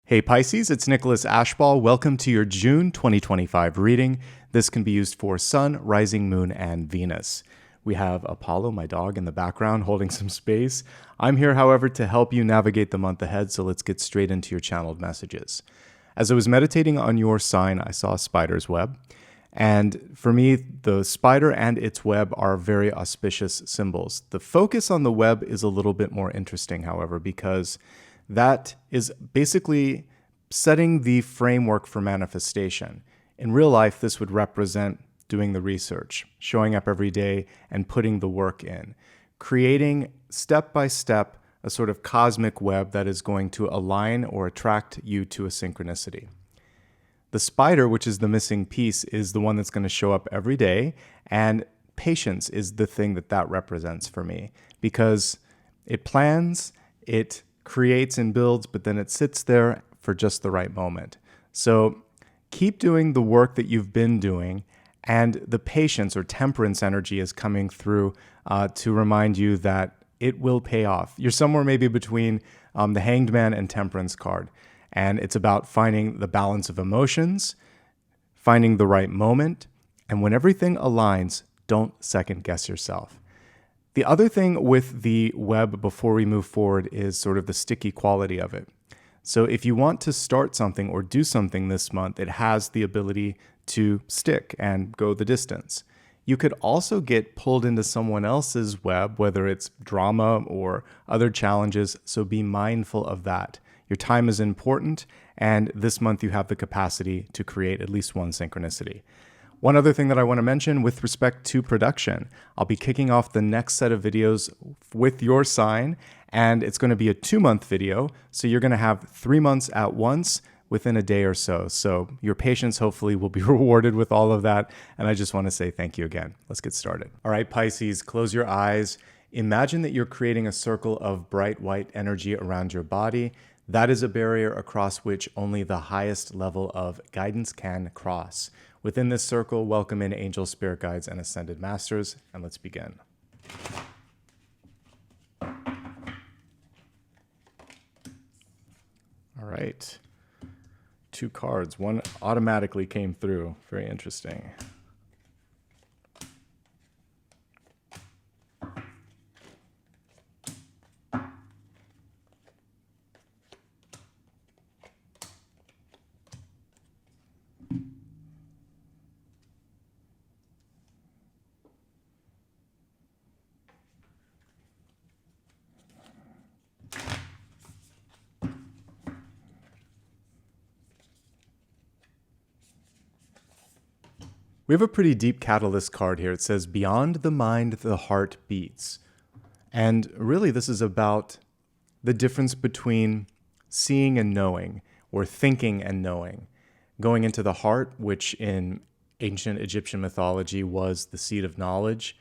Hey Pisces, it's Nicholas Ashbaugh. Welcome to your June 2025 reading. This can be used for Sun, Rising Moon, and Venus. We have Apollo, my dog, in the background holding some space. I'm here, however, to help you navigate the month ahead, so let's get straight into your channeled messages. As I was meditating on your sign, I saw a spider's web. And for me, the spider and its web are very auspicious symbols. The focus on the web is a little bit more interesting, however, because that is basically setting the framework for manifestation. In real life, this would represent doing the research, showing up every day and putting the work in, creating step by step a sort of cosmic web that is going to align or attract you to a synchronicity. The spider, which is the missing piece, is the one that's going to show up every day, and patience is the thing that represents for me, because it plans, it creates and builds, but then it sits there for just the right moment. So keep doing the work that you've been doing, and the patience or temperance energy is coming through to remind you that it will pay off. You're somewhere maybe between the Hanged Man and Temperance card, and it's about finding the balance of emotions, finding the right moment, and when everything aligns, don't second guess yourself. The other thing with the web before we move forward is sort of the sticky quality of it. So if you want to start something or do something this month, it has the ability to stick and go the distance. You could also get pulled into someone else's web, whether it's drama or other challenges, so be mindful of that. Your time is important, and this month you have the capacity to create at least one synchronicity. One other thing that I want to mention with respect to production, I'll be kicking off the next set of videos with your sign, and it's going to be a 2-month video. So you're going to have 3 months at once within a day or so. So your patience hopefully will be rewarded with all of that. And I just want to say thank you again. Let's get started. All right, Pisces, close your eyes. Imagine that you're creating a circle of bright white energy around your body. That is a barrier across which only the highest level of guidance can cross. Within this circle, welcome in angel, spirit guides, and ascended masters, and let's begin. All right. 2 cards. One automatically came through. Very interesting. We have a pretty deep catalyst card here. It says, beyond the mind, the heart beats. And really, this is about the difference between seeing and knowing, or thinking and knowing. Going into the heart, which in ancient Egyptian mythology was the seat of knowledge,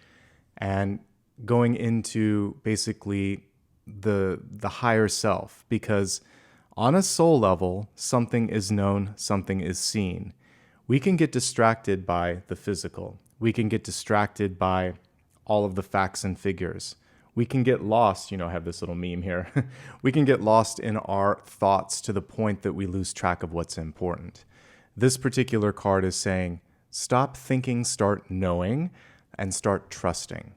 and going into basically the higher self, because on a soul level, something is known, something is seen. We can get distracted by the physical. We can get distracted by all of the facts and figures. We can get lost, I have this little meme here. We can get lost in our thoughts to the point that we lose track of what's important. This particular card is saying, stop thinking, start knowing, and start trusting.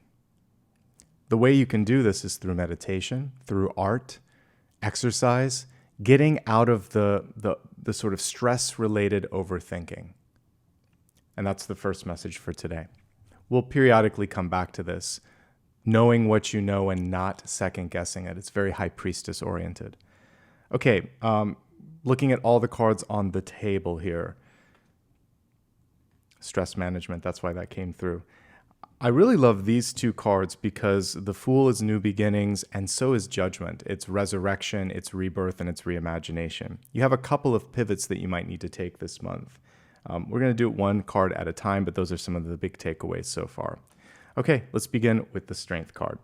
The way you can do this is through meditation, through art, exercise, getting out of the sort of stress-related overthinking. And that's the first message for today. We'll periodically come back to this, knowing what you know and not second-guessing it. It's very high priestess oriented. Okay, looking at all the cards on the table here. Stress management, that's why that came through. I really love these 2 cards because the Fool is new beginnings, and so is Judgment. It's resurrection, it's rebirth, and it's reimagination. You have a couple of pivots that you might need to take this month. We're going to do it 1 card at a time, but those are some of the big takeaways so far. Okay, let's begin with the Strength card.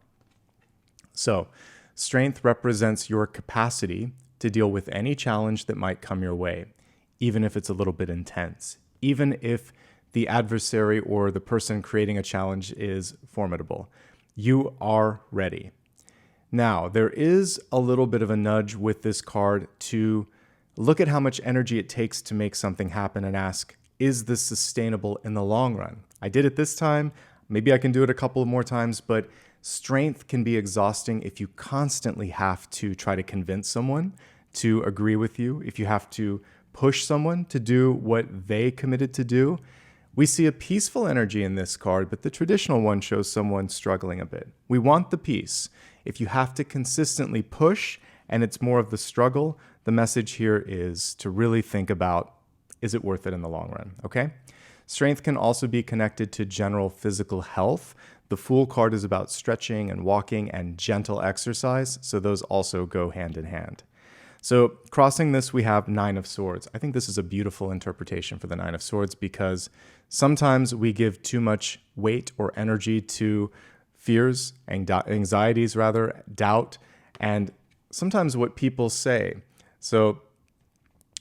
So, Strength represents your capacity to deal with any challenge that might come your way, even if it's a little bit intense, even if the adversary or the person creating a challenge is formidable. You are ready. Now, there is a little bit of a nudge with this card to Look at how much energy it takes to make something happen and ask, is this sustainable in the long run? I did it this time. Maybe I can do it a couple more times, but strength can be exhausting if you constantly have to try to convince someone to agree with you, if you have to push someone to do what they committed to do. We see a peaceful energy in this card, but the traditional one shows someone struggling a bit. We want the peace. If you have to consistently push and it's more of the struggle, the message here is to really think about, is it worth it in the long run, okay? Strength can also be connected to general physical health. The Fool card is about stretching and walking and gentle exercise, so those also go hand in hand. So crossing this, we have Nine of Swords. I think this is a beautiful interpretation for the Nine of Swords because sometimes we give too much weight or energy to fears, anxieties rather, doubt, and sometimes what people say. So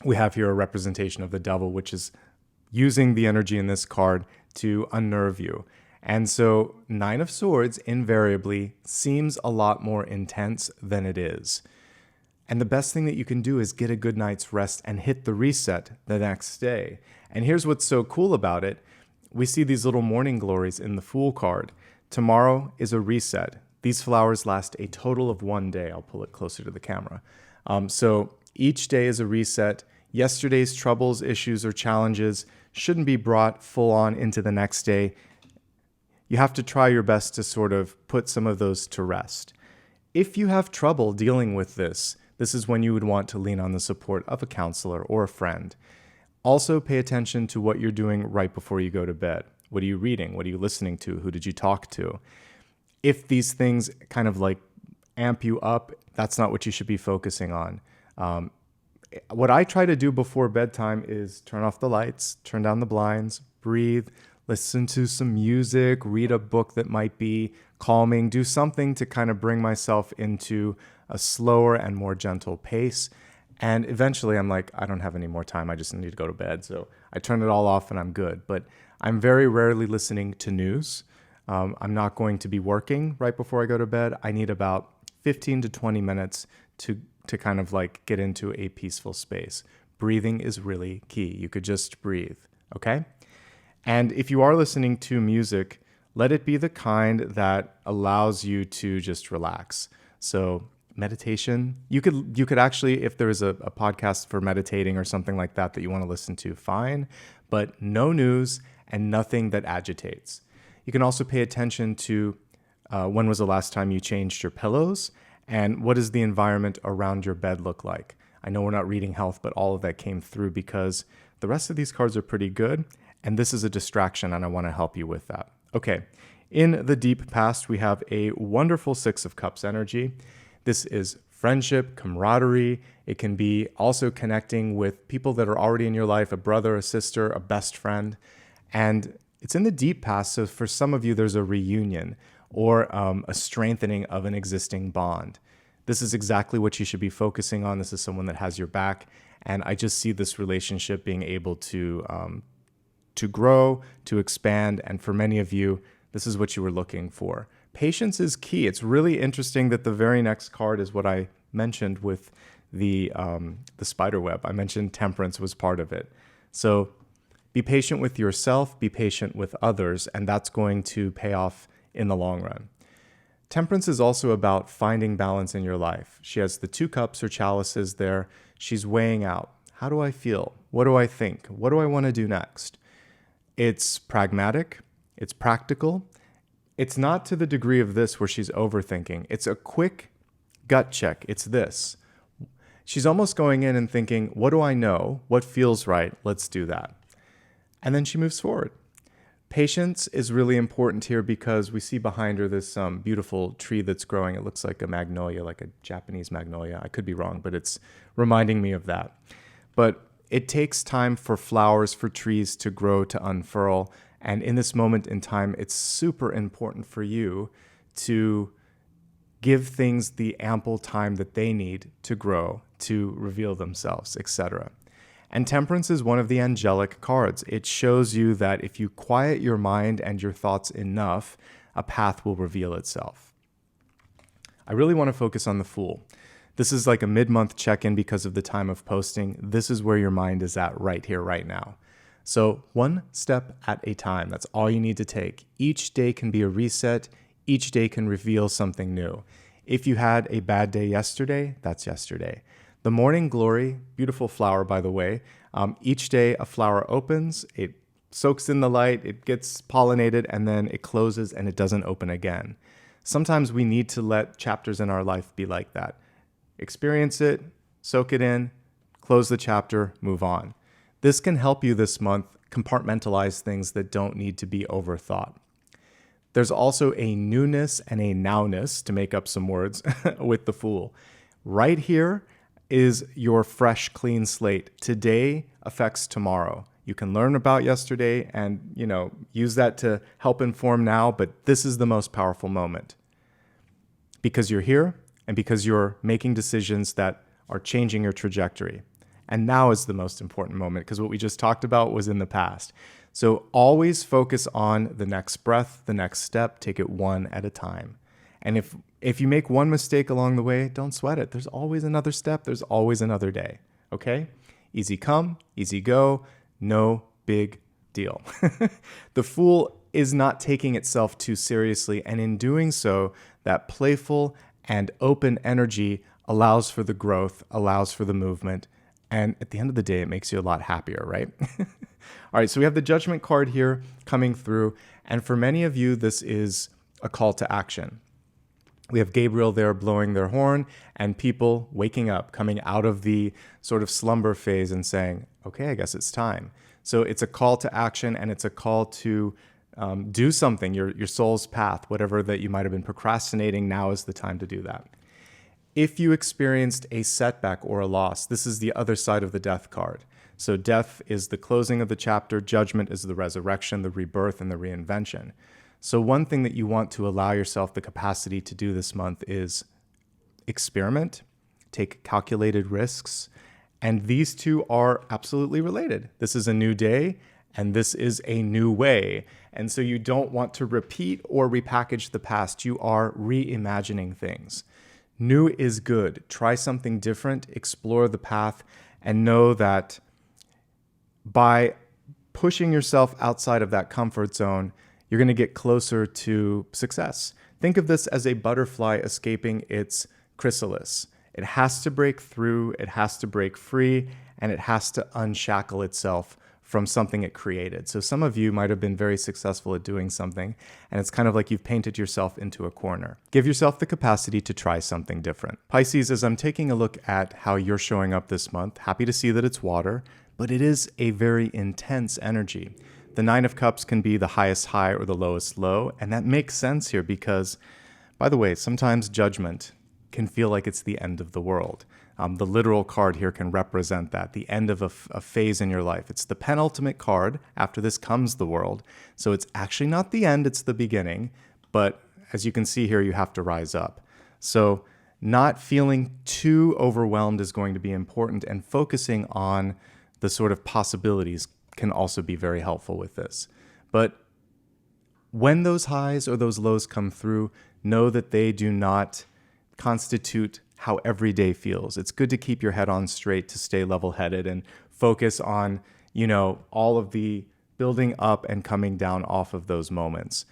we have here a representation of the devil, which is using the energy in this card to unnerve you. And so Nine of Swords invariably seems a lot more intense than it is. And the best thing that you can do is get a good night's rest and hit the reset the next day. And here's what's so cool about it. We see these little morning glories in the Fool card. Tomorrow is a reset. These flowers last a total of 1 day. I'll pull it closer to the camera. So each day is a reset. Yesterday's troubles, issues, or challenges shouldn't be brought full on into the next day. You have to try your best to sort of put some of those to rest. If you have trouble dealing with this is when you would want to lean on the support of a counselor or a friend. Also, pay attention to what you're doing right before you go to bed. What are you reading? What are you listening to? Who did you talk to? If these things kind of like amp you up, that's not what you should be focusing on. What I try to do before bedtime is turn off the lights, turn down the blinds, breathe, listen to some music, read a book that might be calming, do something to kind of bring myself into a slower and more gentle pace. And eventually I'm like, I don't have any more time. I just need to go to bed. So I turn it all off and I'm good. But I'm very rarely listening to news. I'm not going to be working right before I go to bed. I need about 15 to 20 minutes to kind of like get into a peaceful space. Breathing is really key. You could just breathe, okay? And if you are listening to music, let it be the kind that allows you to just relax. So meditation, you could actually, if there's a podcast for meditating or something like that you want to listen to, fine, but no news and nothing that agitates. You can also pay attention to when was the last time you changed your pillows and what does the environment around your bed look like. I know we're not reading health, but all of that came through because the rest of these cards are pretty good. And this is a distraction, and I want to help you with that. Okay, in the deep past, we have a wonderful Six of Cups energy. This is friendship, camaraderie. It can be also connecting with people that are already in your life, a brother, a sister, a best friend. And it's in the deep past, so for some of you, there's a reunion or a strengthening of an existing bond. This is exactly what you should be focusing on. This is someone that has your back. And I just see this relationship being able to grow, to expand. And for many of you, this is what you were looking for. Patience is key. It's really interesting that the very next card is what I mentioned with the spider web. I mentioned temperance was part of it. So be patient with yourself, be patient with others, and that's going to pay off in the long run. Temperance is also about finding balance in your life. She has the 2 cups or chalices there. She's weighing out, how do I feel? What do I think? What do I want to do next? It's pragmatic. It's practical. It's not to the degree of this where she's overthinking. It's a quick gut check. It's this. She's almost going in and thinking, what do I know? What feels right? Let's do that. And then she moves forward. Patience is really important here because we see behind her this beautiful tree that's growing. It looks like a magnolia, like a Japanese magnolia. I could be wrong, but it's reminding me of that. But it takes time for flowers, for trees to grow, to unfurl. And in this moment in time, it's super important for you to give things the ample time that they need to grow, to reveal themselves, etc. And temperance is one of the angelic cards. It shows you that if you quiet your mind and your thoughts enough, a path will reveal itself. I really want to focus on the Fool. This is like a mid-month check-in because of the time of posting. This is where your mind is at right here, right now. So one step at a time, that's all you need to take. Each day can be a reset. Each day can reveal something new. If you had a bad day yesterday, that's yesterday. The morning glory, beautiful flower, by the way. Each day a flower opens, it soaks in the light, it gets pollinated, and then it closes and it doesn't open again. Sometimes we need to let chapters in our life be like that. Experience it, soak it in, close the chapter, move on. This can help you this month compartmentalize things that don't need to be overthought. There's also a newness and a nowness, to make up some words, with the Fool. Right here is your fresh, clean slate. Today affects tomorrow. You can learn about yesterday and, use that to help inform now, but this is the most powerful moment. Because you're here and because you're making decisions that are changing your trajectory. And now is the most important moment, because what we just talked about was in the past. So always focus on the next breath, the next step, take it one at a time. And if you make one mistake along the way, don't sweat it. There's always another step. There's always another day. Okay? Easy come, easy go. No big deal. The Fool is not taking itself too seriously. And in doing so, that playful and open energy allows for the growth, allows for the movement. And at the end of the day, it makes you a lot happier, right? All right, so we have the Judgment card here coming through. And for many of you, this is a call to action. We have Gabriel there blowing their horn and people waking up, coming out of the sort of slumber phase and saying, okay, I guess it's time. So it's a call to action, and it's a call to do something, your soul's path, whatever that you might have been procrastinating, now is the time to do that. If you experienced a setback or a loss, this is the other side of the Death card. So death is the closing of the chapter, Judgment is the resurrection, the rebirth, and the reinvention. So one thing that you want to allow yourself the capacity to do this month is experiment, take calculated risks, and these two are absolutely related. This is a new day, and this is a new way. And so you don't want to repeat or repackage the past. You are reimagining things. New is good. Try something different, explore the path, and know that by pushing yourself outside of that comfort zone, you're going to get closer to success. Think of this as a butterfly escaping its chrysalis. It has to break through, it has to break free, and it has to unshackle itself from something it created. So some of you might have been very successful at doing something, and it's kind of like you've painted yourself into a corner. Give yourself the capacity to try something different. Pisces, as I'm taking a look at how you're showing up this month, happy to see that it's water, but it is a very intense energy. The Nine of Cups can be the highest high or the lowest low, and that makes sense here because, by the way, sometimes Judgment can feel like it's the end of the world. The literal card here can represent that, the end of a phase in your life. It's the penultimate card. After this comes the world. So it's actually not the end, it's the beginning. But as you can see here, you have to rise up. So not feeling too overwhelmed is going to be important, and focusing on the sort of possibilities can also be very helpful with this. But when those highs or those lows come through, know that they do not constitute how every day feels. It's good to keep your head on straight, to stay level-headed and focus on, all of the building up and coming down off of those moments.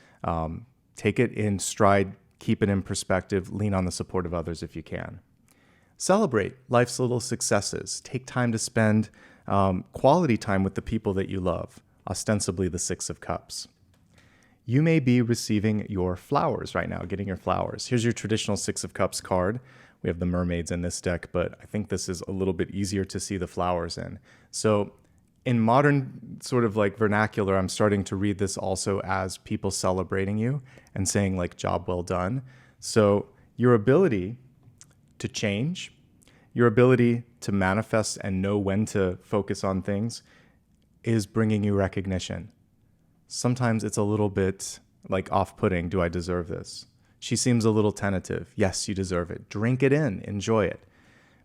Take it in stride, keep it in perspective, lean on the support of others if you can. Celebrate life's little successes. Take time to spend quality time with the people that you love, ostensibly the Six of Cups. You may be receiving your flowers right now, getting your flowers. Here's your traditional Six of Cups card. We have the mermaids in this deck, but I think this is a little bit easier to see the flowers in. So in modern sort of like vernacular, I'm starting to read this also as people celebrating you and saying like, job well done. So your ability to change, your ability to manifest and know when to focus on things is bringing you recognition. Sometimes it's a little bit like off-putting. Do I deserve this? She seems a little tentative. Yes, you deserve it. Drink it in. Enjoy it.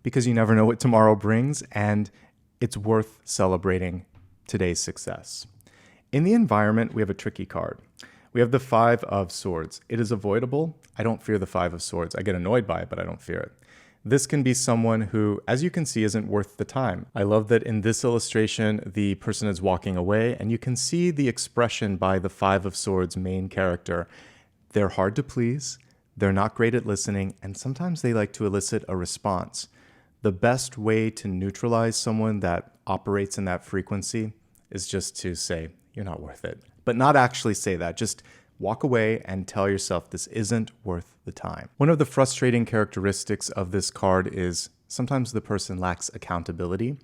Because you never know what tomorrow brings, and it's worth celebrating today's success. In the environment, we have a tricky card. We have the Five of Swords. It is avoidable. I don't fear the Five of Swords. I get annoyed by it, but I don't fear it. This can be someone who, as you can see, isn't worth the time. I love that in this illustration, the person is walking away, and you can see the expression by the Five of Swords main character. They're hard to please, they're not great at listening, and sometimes they like to elicit a response. The best way to neutralize someone that operates in that frequency is just to say, you're not worth it. But not actually say that, just walk away and tell yourself this isn't worth the time. One of the frustrating characteristics of this card is sometimes the person lacks accountability.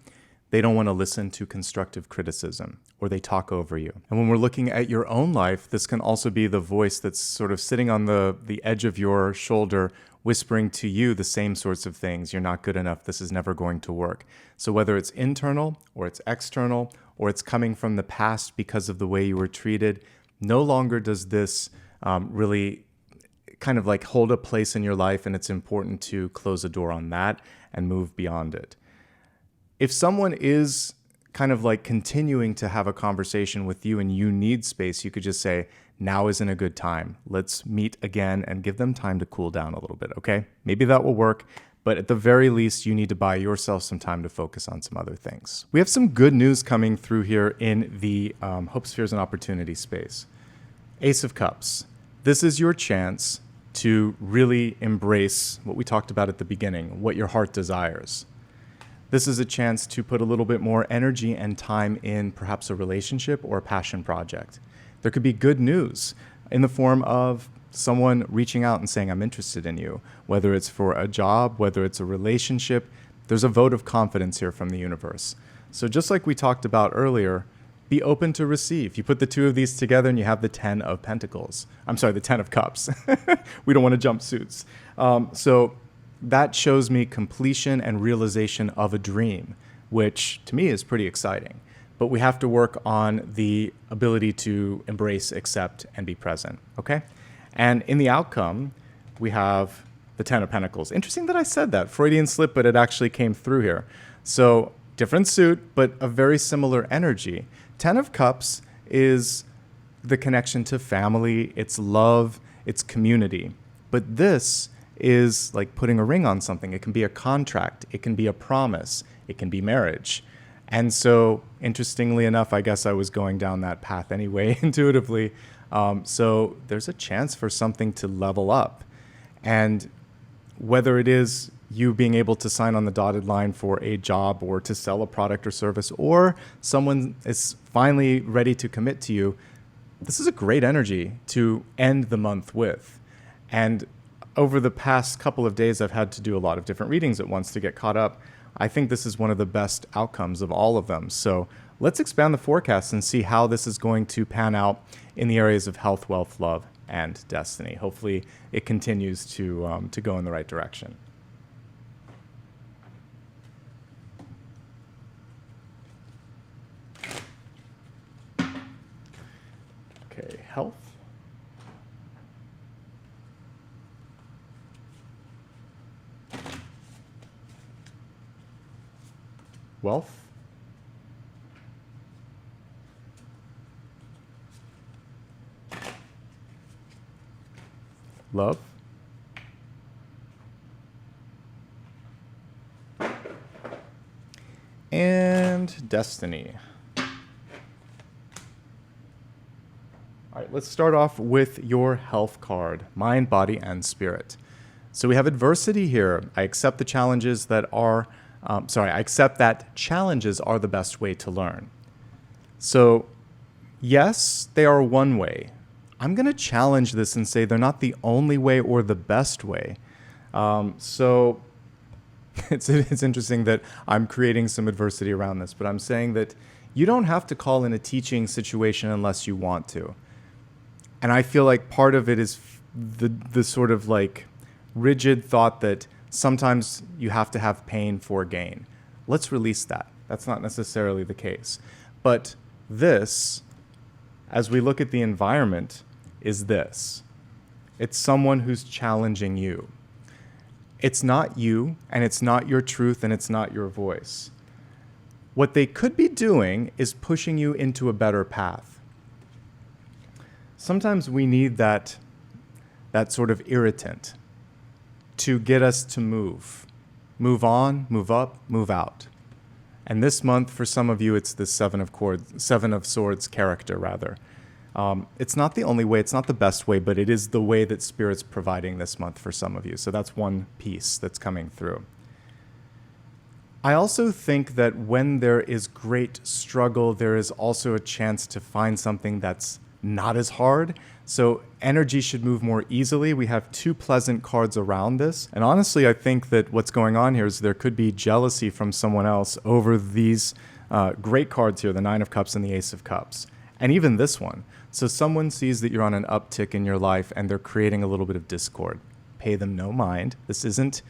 They don't want to listen to constructive criticism, or they talk over you. And when we're looking at your own life, this can also be the voice that's sort of sitting on the edge of your shoulder, whispering to you the same sorts of things. You're not good enough. This is never going to work. So whether it's internal or it's external, or it's coming from the past because of the way you were treated, no longer does this really kind of like hold a place in your life, and it's important to close a door on that and move beyond it. If someone is kind of like continuing to have a conversation with you and you need space, you could just say, now isn't a good time. Let's meet again, and give them time to cool down a little bit, okay? Maybe that will work, but at the very least, you need to buy yourself some time to focus on some other things. We have some good news coming through here in the Hope, Spheres, and Opportunity space. Ace of Cups. This is your chance to really embrace what we talked about at the beginning, what your heart desires. This is a chance to put a little bit more energy and time in perhaps a relationship or a passion project. There could be good news in the form of someone reaching out and saying, I'm interested in you, whether it's for a job, whether it's a relationship. There's a vote of confidence here from the universe. So just like we talked about earlier, be open to receive. You put the two of these together and you have the 10 of Pentacles. I'm sorry, the 10 of Cups. We don't want to jump suits. So that shows me completion and realization of a dream, which to me is pretty exciting. But we have to work on the ability to embrace, accept, and be present, okay? And in the outcome, we have the 10 of Pentacles. Interesting that I said that. Freudian slip, but it actually came through here. So different suit, but a very similar energy. 10 of Cups is the connection to family, it's love, it's community. But this is like putting a ring on something. It can be a contract, it can be a promise, it can be marriage. And so, interestingly enough, I guess I was going down that path anyway, intuitively. So there's a chance for something to level up. And whether it is you being able to sign on the dotted line for a job or to sell a product or service, or someone is finally ready to commit to you, this is a great energy to end the month with. And over the past couple of days, I've had to do a lot of different readings at once to get caught up. I think this is one of the best outcomes of all of them. So let's expand the forecast and see how this is going to pan out in the areas of health, wealth, love, and destiny. Hopefully it continues to go in the right direction. Okay, health. Wealth. Love. And destiny. All right, let's start off with your health card, mind, body, and spirit. So we have adversity here. I accept the challenges that are, I accept that challenges are the best way to learn. So yes, they are one way. I'm going to challenge this and say they're not the only way or the best way. So it's interesting that I'm creating some adversity around this, but I'm saying that you don't have to call in a teaching situation unless you want to. And I feel like part of it is the sort of like rigid thought that sometimes you have to have pain for gain. Let's release that. That's not necessarily the case. But this, as we look at the environment, is this. It's someone who's challenging you. It's not you, and it's not your truth, and it's not your voice. What they could be doing is pushing you into a better path. Sometimes we need that sort of irritant to get us to move. move on, move up, move out. And this month, for some of you, it's the Seven of Swords character, rather. It's not the only way, it's not the best way, but it is the way that Spirit's providing this month for some of you. So that's one piece that's coming through. I also think that when there is great struggle, there is also a chance to find something that's not as hard. So energy should move more easily. We have two pleasant cards around this. And honestly, I think that what's going on here is there could be jealousy from someone else over these great cards here, the Nine of Cups and the Ace of Cups. And even this one. So someone sees that you're on an uptick in your life and they're creating a little bit of discord. Pay them no mind. This isn't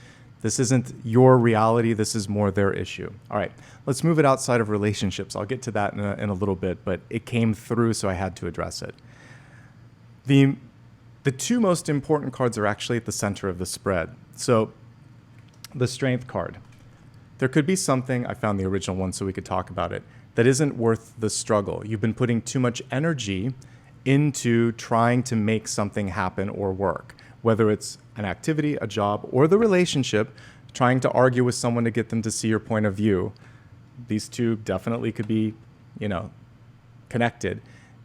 your reality. This is more their issue. All right, let's move it outside of relationships. I'll get to that in a little bit, but it came through, so I had to address it. The two most important cards are actually at the center of the spread. So the Strength card. There could be something, I found the original one so we could talk about it, that isn't worth the struggle. You've been putting too much energy into trying to make something happen or work, whether it's an activity, a job, or the relationship, trying to argue with someone to get them to see your point of view. These two definitely could be, connected.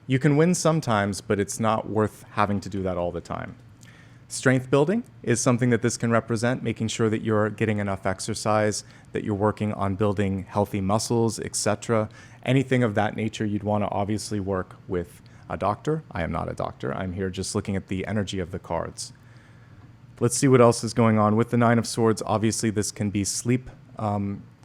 You can win sometimes, but it's not worth having to do that all the time. Strength building is something that this can represent, making sure that you're getting enough exercise, that you're working on building healthy muscles, etc. Anything of that nature, you'd want to obviously work with a doctor. I am not a doctor. I'm here just looking at the energy of the cards. Let's see what else is going on. With the Nine of Swords, obviously this can be sleep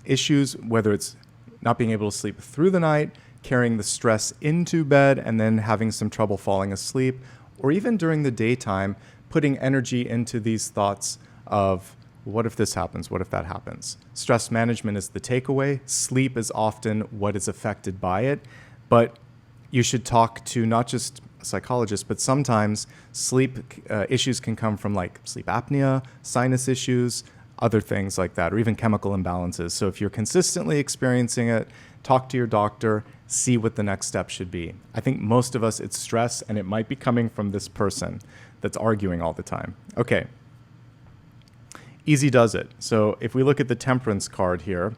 issues, whether it's not being able to sleep through the night, carrying the stress into bed, and then having some trouble falling asleep, or even during the daytime, putting energy into these thoughts of, what if this happens? What if that happens? Stress management is the takeaway. Sleep is often what is affected by it, but you should talk to not just psychologist, but sometimes sleep issues can come from like sleep apnea, sinus issues, other things like that, or even chemical imbalances. So if you're consistently experiencing it, talk to your doctor, see what the next step should be. I think most of us, it's stress, and it might be coming from this person that's arguing all the time. Okay. Easy does it. So if we look at the Temperance card here,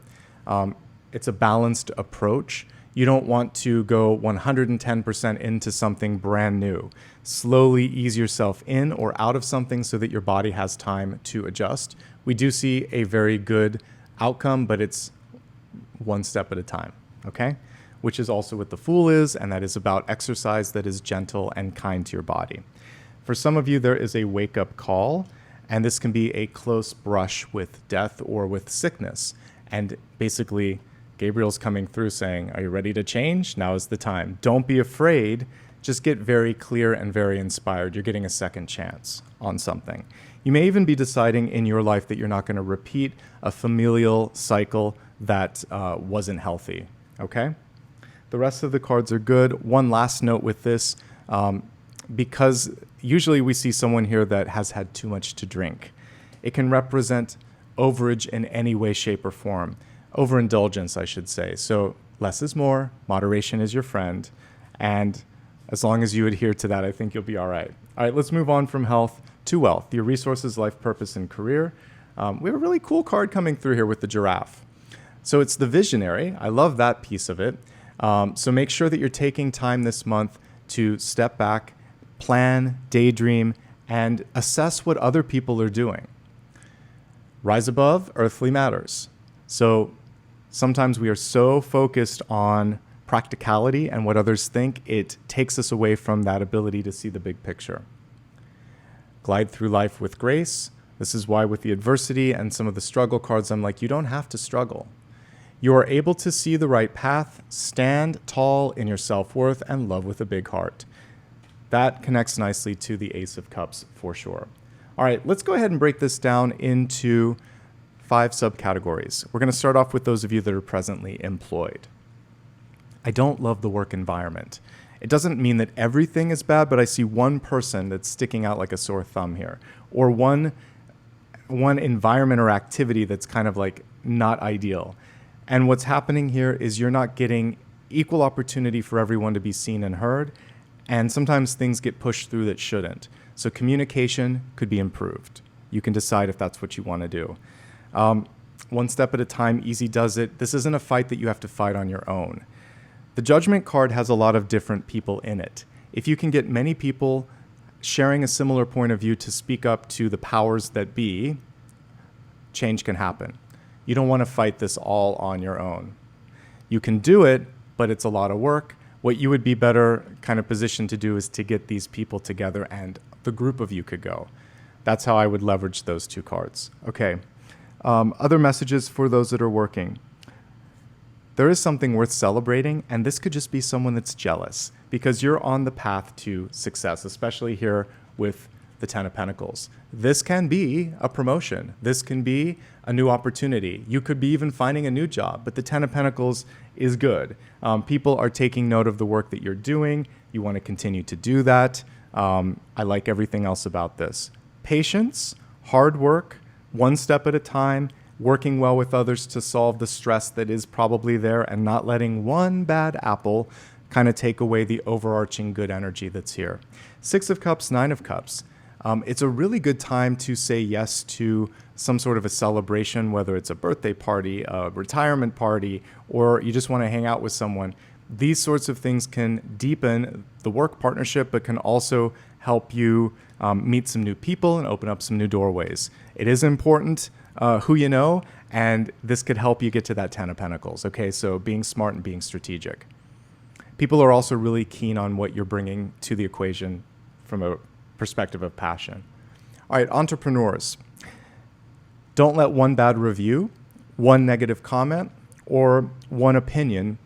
it's a balanced approach. You don't want to go 110% into something brand new. Slowly ease yourself in or out of something so that your body has time to adjust. We do see a very good outcome, but it's one step at a time, okay? Which is also what the Fool is, and that is about exercise that is gentle and kind to your body. For some of you, there is a wake-up call, and this can be a close brush with death or with sickness. And basically, Gabriel's coming through saying, are you ready to change? Now is the time. Don't be afraid. Just get very clear and very inspired. You're getting a second chance on something. You may even be deciding in your life that you're not going to repeat a familial cycle that wasn't healthy, okay? The rest of the cards are good. One last note with this, because usually we see someone here that has had too much to drink. It can represent overage in any way, shape, or form. Overindulgence, I should say. So less is more, moderation is your friend, and as long as you adhere to that, I think you'll be all right. All right, let's move on from health to wealth. Your resources, life purpose, and career. We have a really cool card coming through here with the giraffe. So it's the visionary. I love that piece of it. So make sure that you're taking time this month to step back, plan, daydream, and assess what other people are doing. Rise above earthly matters. So sometimes we are so focused on practicality and what others think, it takes us away from that ability to see the big picture. Glide through life with grace. This is why with the adversity and some of the struggle cards, I'm like, you don't have to struggle. You are able to see the right path, stand tall in your self-worth, and love with a big heart. That connects nicely to the Ace of Cups for sure. All right, let's go ahead and break this down into 5 subcategories. We're going to start off with those of you that are presently employed. I don't love the work environment. It doesn't mean that everything is bad, but I see one person that's sticking out like a sore thumb here, or one environment or activity that's kind of like not ideal. And what's happening here is you're not getting equal opportunity for everyone to be seen and heard, and sometimes things get pushed through that shouldn't. So communication could be improved. You can decide if that's what you want to do. One step at a time, easy does it. This isn't a fight that you have to fight on your own. The Judgment card has a lot of different people in it. If you can get many people sharing a similar point of view to speak up to the powers that be, change can happen. You don't want to fight this all on your own. You can do it, but it's a lot of work. What you would be better kind of positioned to do is to get these people together and the group of you could go. That's how I would leverage those two cards. Okay. Other messages for those that are working. There is something worth celebrating, and this could just be someone that's jealous because you're on the path to success, especially here with the Ten of Pentacles. This can be a promotion. This can be a new opportunity. You could be even finding a new job, but the Ten of Pentacles is good. People are taking note of the work that you're doing. You want to continue to do that. I like everything else about this. Patience, hard work, one step at a time, working well with others to solve the stress that is probably there and not letting one bad apple kind of take away the overarching good energy that's here. Six of Cups, Nine of Cups. It's a really good time to say yes to some sort of a celebration, whether it's a birthday party, a retirement party, or you just want to hang out with someone. These sorts of things can deepen the work partnership, but can also help you meet some new people and open up some new doorways. It is important who you know, and this could help you get to that Ten of Pentacles. Okay, so being smart and being strategic. People are also really keen on what you're bringing to the equation from a perspective of passion. All right, entrepreneurs. Don't let one bad review, one negative comment, or one opinion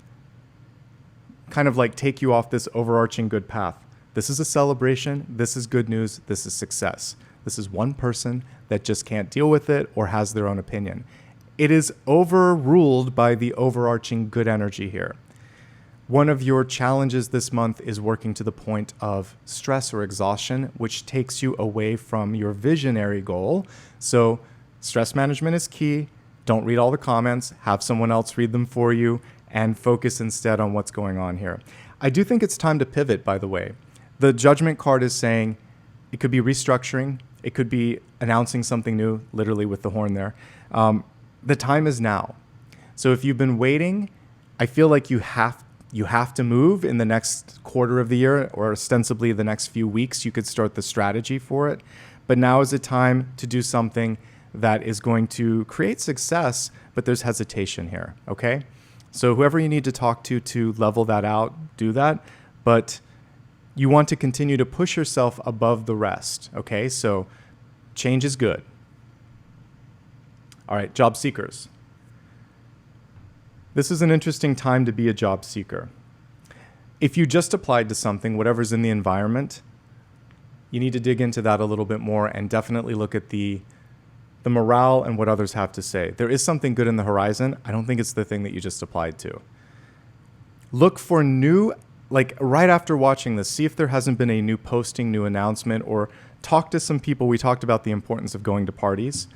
kind of like take you off this overarching good path. This is a celebration. This is good news. This is success. This is one person that just can't deal with it or has their own opinion. It is overruled by the overarching good energy here. One of your challenges this month is working to the point of stress or exhaustion, which takes you away from your visionary goal. So stress management is key. Don't read all the comments. Have someone else read them for you and focus instead on what's going on here. I do think it's time to pivot, by the way. The Judgment card is saying it could be restructuring. It could be announcing something new, literally with the horn there. The time is now. So if you've been waiting, I feel like you have to move in the next quarter of the year, or ostensibly the next few weeks. You could start the strategy for it. But now is the time to do something that is going to create success, but there's hesitation here, okay? So whoever you need to talk to level that out, do that. But you want to continue to push yourself above the rest, okay? So change is good. All right, job seekers. This is an interesting time to be a job seeker. If you just applied to something, whatever's in the environment, you need to dig into that a little bit more and definitely look at the morale and what others have to say. There is something good in the horizon. I don't think it's the thing that you just applied to. Look for new, like right after watching this, see if there hasn't been a new posting, new announcement, or talk to some people. We talked about the importance of going to parties.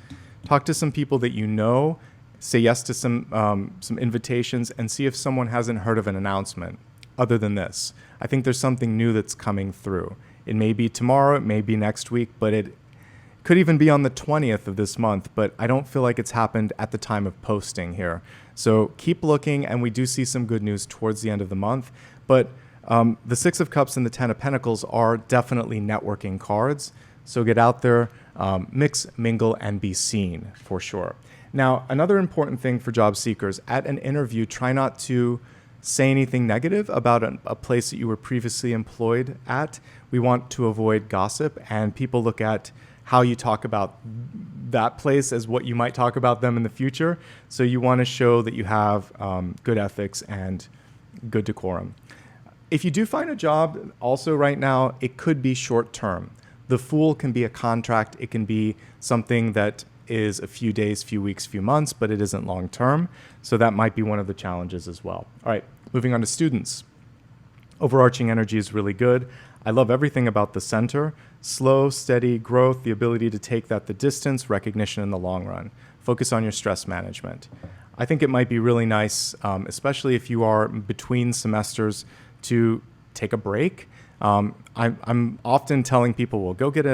Talk to some people that you know, say yes to some invitations, and see if someone hasn't heard of an announcement other than this. I think there's something new that's coming through. It may be tomorrow, it may be next week, but it could even be on the 20th of this month, but I don't feel like it's happened at the time of posting here. So keep looking, and we do see some good news towards the end of the month. But the Six of Cups and the Ten of Pentacles are definitely networking cards. So get out there, mix, mingle, and be seen for sure. Now, another important thing for job seekers, at an interview, try not to say anything negative about a place that you were previously employed at. We want to avoid gossip, and people look at how you talk about that place as what you might talk about them in the future. So you want to show that you have good ethics and good decorum. If you do find a job also right now, it could be short term. The Fool can be a contract. It can be something that is a few days, few weeks, few months, but it isn't long term. So that might be one of the challenges as well. All right, moving on to students. Overarching energy is really good. I love everything about the center. Slow, steady growth, the ability to take that the distance, recognition in the long run. Focus on your stress management. I think it might be really nice, especially if you are between semesters, to take a break. I'm often telling people, well, go get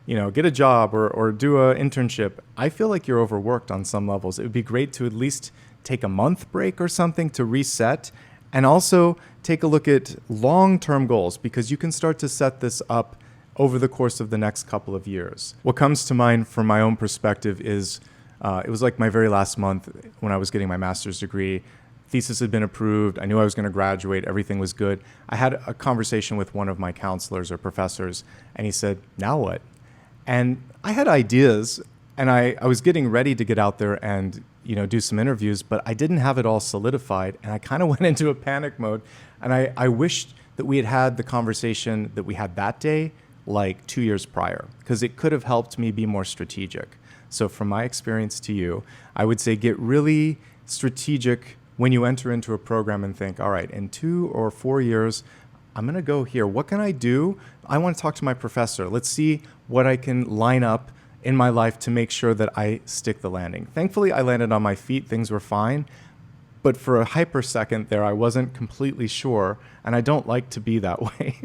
get a job or do an internship, I feel like you're overworked on some levels. It would be great to at least take a month break or something to reset, and also take a look at long-term goals, because you can start to set this up over the course of the next couple of years. What comes to mind from my own perspective is it was like my very last month when I was getting my master's degree. Thesis had been approved. I knew I was going to graduate. Everything was good. I had a conversation with one of my counselors or professors, and he said, "Now what?" And I had ideas, and I was getting ready to get out there and do some interviews, but I didn't have it all solidified, and I kind of went into a panic mode. And I wished that we had had the conversation that we had that day like 2 years prior, because it could have helped me be more strategic. So from my experience to you, I would say get really strategic when you enter into a program and think, all right, in 2 or 4 years, I'm going to go here. What can I do? I want to talk to my professor. Let's see what I can line up in my life to make sure that I stick the landing. Thankfully, I landed on my feet. Things were fine. But for a hyper second there, I wasn't completely sure, and I don't like to be that way.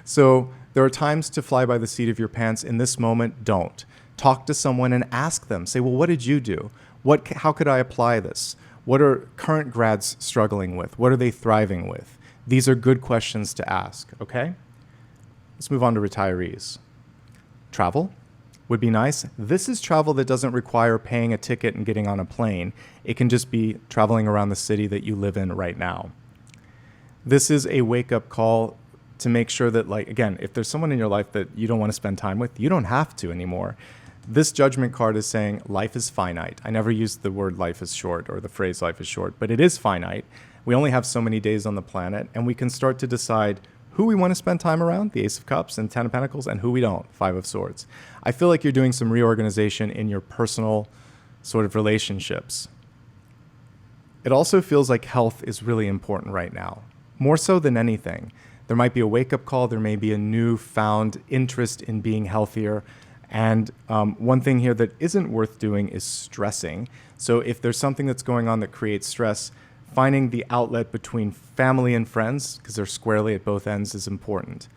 So there are times to fly by the seat of your pants. In this moment, don't. Talk to someone and ask them. Say, well, what did you do? How could I apply this? What are current grads struggling with? What are they thriving with? These are good questions to ask, okay? Let's move on to retirees. Travel would be nice. This is travel that doesn't require paying a ticket and getting on a plane. It can just be traveling around the city that you live in right now. This is a wake-up call to make sure that, again, if there's someone in your life that you don't want to spend time with, you don't have to anymore. This judgment card is saying life is finite. I never used the word life is short or the phrase life is short, but it is finite. We only have so many days on the planet, and we can start to decide who we want to spend time around, the Ace of Cups and Ten of Pentacles, and who we don't, Five of Swords. I feel like you're doing some reorganization in your personal sort of relationships. It also feels like health is really important right now, more so than anything. There might be a wake-up call. There may be a newfound interest in being healthier. And one thing here that isn't worth doing is stressing. So if there's something that's going on that creates stress, finding the outlet between family and friends, because they're squarely at both ends, is important.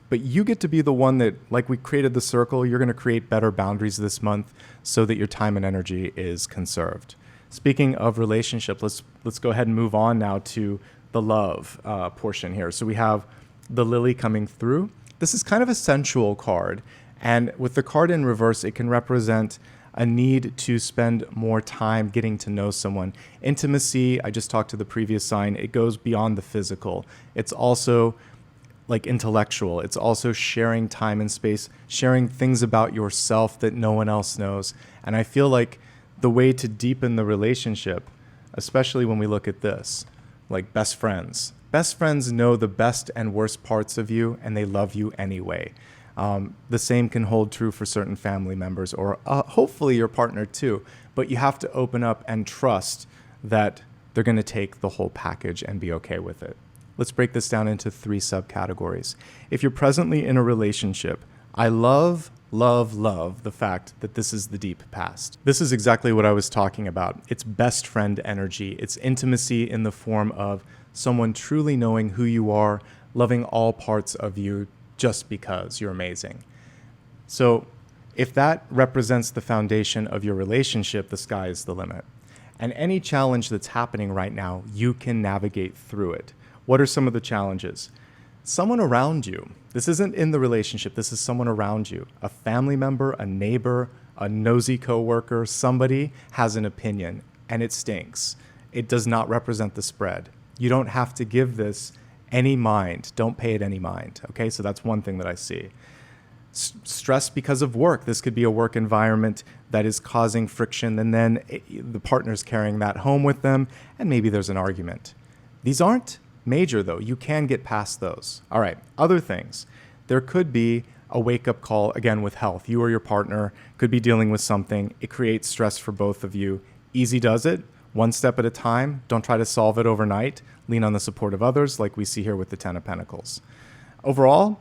But you get to be the one that, like we created the circle, you're going to create better boundaries this month so that your time and energy is conserved. Speaking of relationship, let's go ahead and move on now to the love portion here. So we have the Lily coming through. This is kind of a sensual card. And with the card in reverse, it can represent a need to spend more time getting to know someone. Intimacy, I just talked to the previous sign, it goes beyond the physical. It's also like intellectual. It's also sharing time and space, sharing things about yourself that no one else knows. And I feel like the way to deepen the relationship, especially when we look at this, like best friends. Best friends know the best and worst parts of you, and they love you anyway. The same can hold true for certain family members or hopefully your partner too. But you have to open up and trust that they're going to take the whole package and be okay with it. Let's break this down into 3 subcategories. If you're presently in a relationship, I love the fact that this is the deep past. This is exactly what I was talking about. It's best friend energy. It's intimacy in the form of someone truly knowing who you are, loving all parts of you just because you're amazing. So if that represents the foundation of your relationship, the sky is the limit. And any challenge that's happening right now, you can navigate through it. What are some of the challenges? Someone around you. This isn't in the relationship. This is someone around you. A family member, a neighbor, a nosy coworker, somebody has an opinion, and it stinks. It does not represent the spread. You don't have to give this any mind. Don't pay it any mind. Okay, so that's one thing that I see. Stress because of work. This could be a work environment that is causing friction, and then the partner's carrying that home with them, and maybe there's an argument. These aren't major, though. You can get past those. All right, other things. There could be a wake-up call, again, with health. You or your partner could be dealing with something. It creates stress for both of you. Easy does it. One step at a time. Don't try to solve it overnight. Lean on the support of others, like we see here with the Ten of Pentacles. Overall,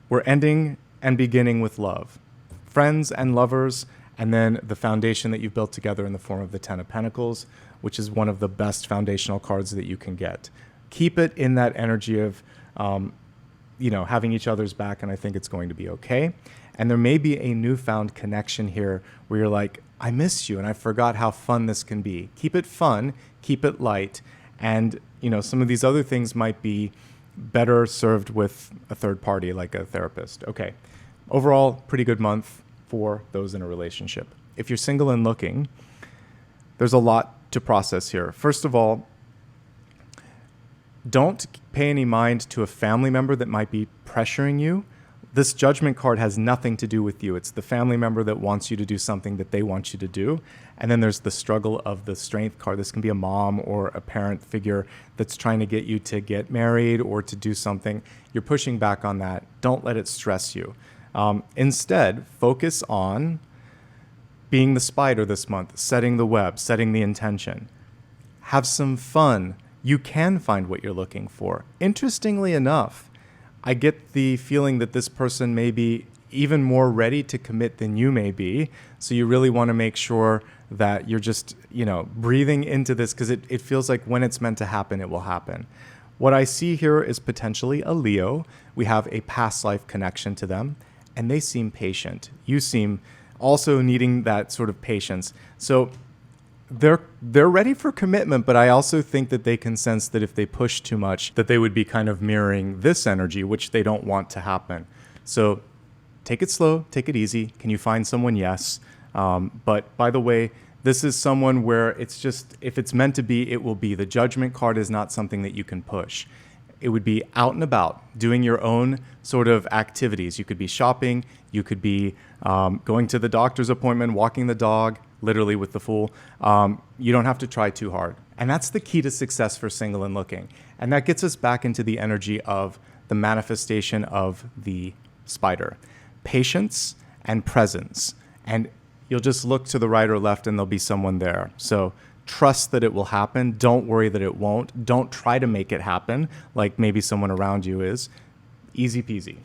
we're ending and beginning with love. Friends and lovers, and then the foundation that you've built together in the form of the Ten of Pentacles, which is one of the best foundational cards that you can get. Keep it in that energy of, having each other's back, and I think it's going to be okay. And there may be a newfound connection here where you're like, I miss you and I forgot how fun this can be. Keep it fun, keep it light. And, some of these other things might be better served with a third party like a therapist. Okay. Overall, pretty good month for those in a relationship. If you're single and looking, there's a lot to process here. First of all, don't pay any mind to a family member that might be pressuring you. This Judgment card has nothing to do with you. It's the family member that wants you to do something that they want you to do. And then there's the struggle of the Strength card. This can be a mom or a parent figure that's trying to get you to get married or to do something. You're pushing back on that. Don't let it stress you. Instead, focus on being the spider this month, setting the web, setting the intention. Have some fun. You can find what you're looking for. Interestingly enough, I get the feeling that this person may be even more ready to commit than you may be. So you really want to make sure that you're just, breathing into this, because it feels like when it's meant to happen, it will happen. What I see here is potentially a Leo. We have a past life connection to them, and they seem patient. You seem also needing that sort of patience. So they're ready for commitment, but I also think that they can sense that if they push too much, that they would be kind of mirroring this energy, which they don't want to happen. So take it slow, take it easy. Can you find someone? Yes. But by the way, this is someone where it's just, if it's meant to be, it will be. The Judgment card is not something that you can push. It would be out and about, doing your own sort of activities. You could be shopping, you could be going to the doctor's appointment, walking the dog, literally with the Fool. You don't have to try too hard. And that's the key to success for single and looking. And that gets us back into the energy of the manifestation of the spider. Patience and presence. And you'll just look to the right or left and there'll be someone there. So trust that it will happen. Don't worry that it won't. Don't try to make it happen like maybe someone around you is. Easy peasy.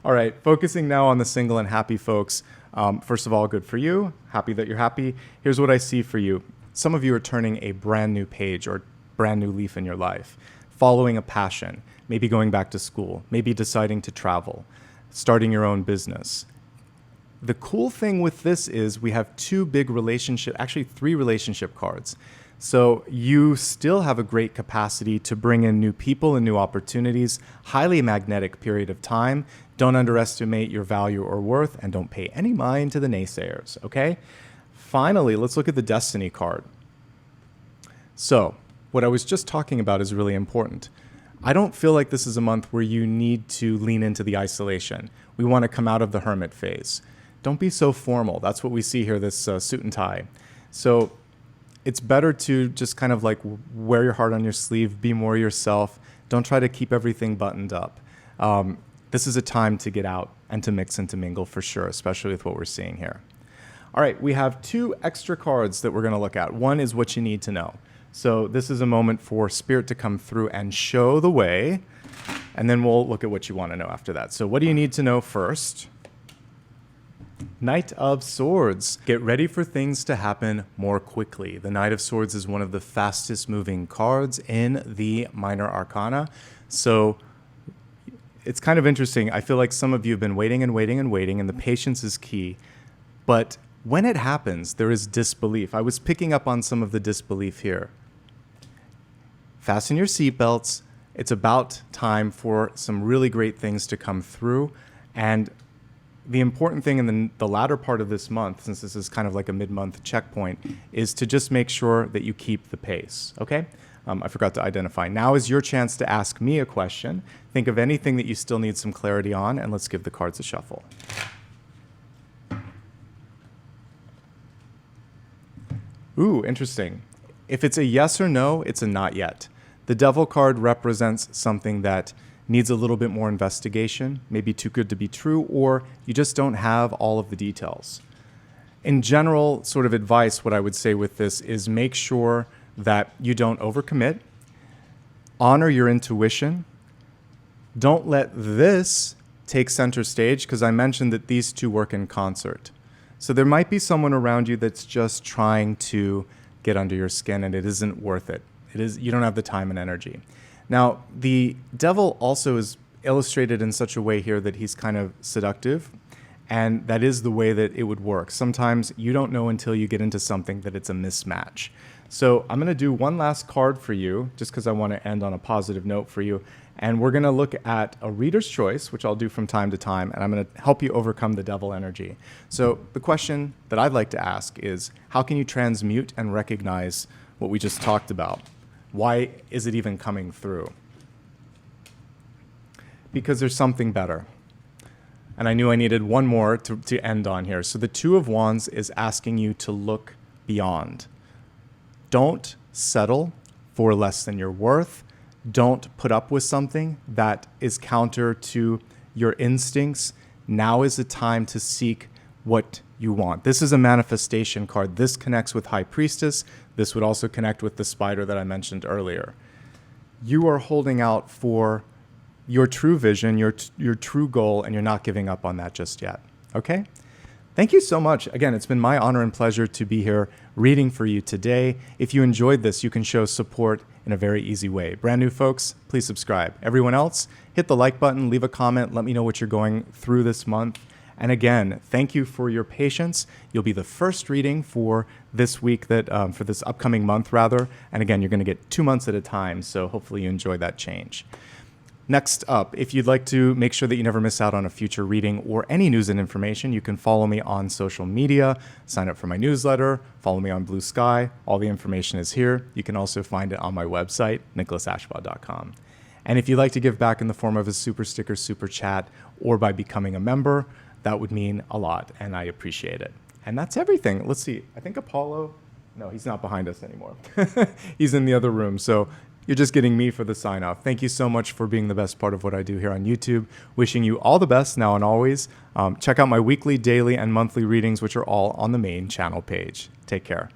All right, focusing now on the single and happy folks. First of all, good for you. Happy that you're happy. Here's what I see for you. Some of you are turning a brand new page or brand new leaf in your life, following a passion, maybe going back to school, maybe deciding to travel, starting your own business. The cool thing with this is we have three relationship cards. So you still have a great capacity to bring in new people and new opportunities, highly magnetic period of time. Don't underestimate your value or worth, and don't pay any mind to the naysayers, okay? Finally, let's look at the Destiny card. So what I was just talking about is really important. I don't feel like this is a month where you need to lean into the isolation. We want to come out of the hermit phase. Don't be so formal. That's what we see here, this suit and tie. So it's better to just kind of like wear your heart on your sleeve, be more yourself. Don't try to keep everything buttoned up. This is a time to get out and to mix and to mingle for sure, especially with what we're seeing here. All right, we have two extra cards that we're going to look at. One is what you need to know. So this is a moment for Spirit to come through and show the way, and then we'll look at what you want to know after that. So what do you need to know first? Knight of Swords. Get ready for things to happen more quickly. The Knight of Swords is one of the fastest moving cards in the Minor Arcana. So it's kind of interesting. I feel like some of you have been waiting and waiting and waiting, and the patience is key. But when it happens, there is disbelief. I was picking up on some of the disbelief here. Fasten your seatbelts. It's about time for some really great things to come through. And the important thing in the latter part of this month, since this is kind of like a mid-month checkpoint, is to just make sure that you keep the pace, okay? I forgot to identify. Now is your chance to ask me a question. Think of anything that you still need some clarity on, and let's give the cards a shuffle. Ooh, interesting. If it's a yes or no, it's a not yet. The Devil card represents something that needs a little bit more investigation, maybe too good to be true, or you just don't have all of the details. In general, sort of advice, what I would say with this is make sure that you don't overcommit, honor your intuition, don't let this take center stage, because I mentioned that these two work in concert. So there might be someone around you that's just trying to get under your skin, and it isn't worth it. You don't have the time and energy. Now, the Devil also is illustrated in such a way here that he's kind of seductive, And that is the way that it would work. Sometimes you don't know until you get into something that it's a mismatch. So I'm going to do one last card for you, just because I want to end on a positive note for you. And we're going to look at a reader's choice, which I'll do from time to time, and I'm going to help you overcome the devil energy. So the question that I'd like to ask is, how can you transmute and recognize what we just talked about? Why is it even coming through? Because there's something better. And I knew I needed one more to end on here. So the Two of Wands is asking you to look beyond. Don't settle for less than you're worth. Don't put up with something that is counter to your instincts. Now is the time to seek what you want. This is a manifestation card. This connects with High Priestess. This would also connect with the spider that I mentioned earlier. You are holding out for your true vision, your true goal, and you're not giving up on that just yet. Okay? Thank you so much. Again, it's been my honor and pleasure to be here reading for you today. If you enjoyed this, you can show support in a very easy way. Brand new folks, please subscribe. Everyone else, hit the like button, leave a comment, let me know what you're going through this month. And again, thank you for your patience. You'll be the first reading for this week, for this upcoming month, rather. And again, you're going to get 2 months at a time, so hopefully you enjoy that change. Next up, if you'd like to make sure that you never miss out on a future reading or any news and information, you can follow me on social media, sign up for my newsletter, follow me on Blue Sky. All the information is here. You can also find it on my website, nicholasashbaugh.com. And if you'd like to give back in the form of a super sticker, super chat, or by becoming a member, that would mean a lot, and I appreciate it. And that's everything. Let's see. I think Apollo, no, he's not behind us anymore. He's in the other room. So you're just getting me for the sign off. Thank you so much for being the best part of what I do here on YouTube. Wishing you all the best now and always. Check out my weekly, daily, and monthly readings, which are all on the main channel page. Take care.